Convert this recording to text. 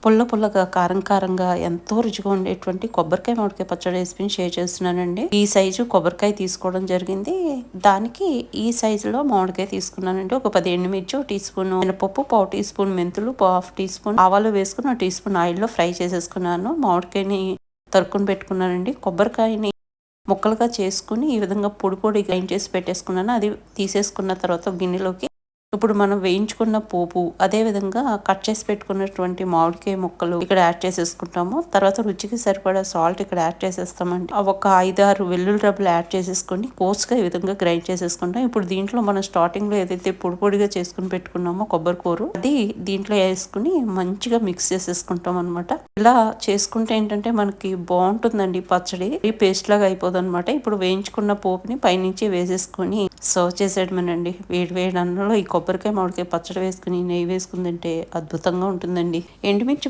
పుల్ల పుల్లగా, కారం కారంగా ఎంతో రుచిగా ఉండేటువంటి కొబ్బరికాయ మామిడికాయ పచ్చడి రెసిపీని షేర్ చేస్తున్నానండి. ఈ సైజు కొబ్బరికాయ తీసుకోవడం జరిగింది. దానికి ఈ సైజులో మామిడికాయ తీసుకున్నానండి. ఒక 10 ఎండుమిర్చి, ఒక టీ స్పూన్ మినపప్పు, పావు టీ స్పూన్ మెంతులు, హాఫ్ టీ స్పూన్ ఆవాలు వేసుకుని, ఒక టీ స్పూన్ ఆయిల్లో ఫ్రై చేసేసుకున్నాను. మామిడికాయని తరుక్కుని పెట్టుకున్నానండి. కొబ్బరికాయని ముక్కలుగా చేసుకుని ఈ విధంగా పొడి పొడి గ్రైండ్ చేసి పెట్టేసుకున్నాను. అది తీసేసుకున్న తర్వాత గిన్నెలోకి ఇప్పుడు మనం వేయించుకున్న పోపు, అదే విధంగా కట్ చేసి పెట్టుకున్నటువంటి మామిడికాయ ముక్కలు ఇక్కడ యాడ్ చేసేసుకుంటాము. తర్వాత రుచికి సరిపడా సాల్ట్ ఇక్కడ యాడ్ చేసేస్తామండి. ఒక 5-6 వెల్లుల్లి రబ్బలు యాడ్ చేసేసుకొని కోర్స్గా ఈ విధంగా గ్రైండ్ చేసేసుకుంటాం. ఇప్పుడు దీంట్లో మనం స్టార్టింగ్ లో ఏదైతే పొడి పొడిగా చేసుకుని పెట్టుకున్నామో కొబ్బరి కూర, అది దీంట్లో వేసుకుని మంచిగా మిక్స్ చేసేసుకుంటాం అనమాట. ఇలా చేసుకుంటే ఏంటంటే మనకి బాగుంటుందండి పచ్చడి. పేస్ట్ లాగా అయిపోదు అనమాట. ఇప్పుడు వేయించుకున్న పోపుని పైనుంచి వేసేసుకొని సర్వ్ చేసేయడమేనండి. వేడి వేడి అన్నంలో ఈ కొబ్బరికాయ మామిడికాయ పచ్చడి వేసుకుని నెయ్యి వేసుకుని తింటే అద్భుతంగా ఉంటుందండి. ఎండుమిర్చి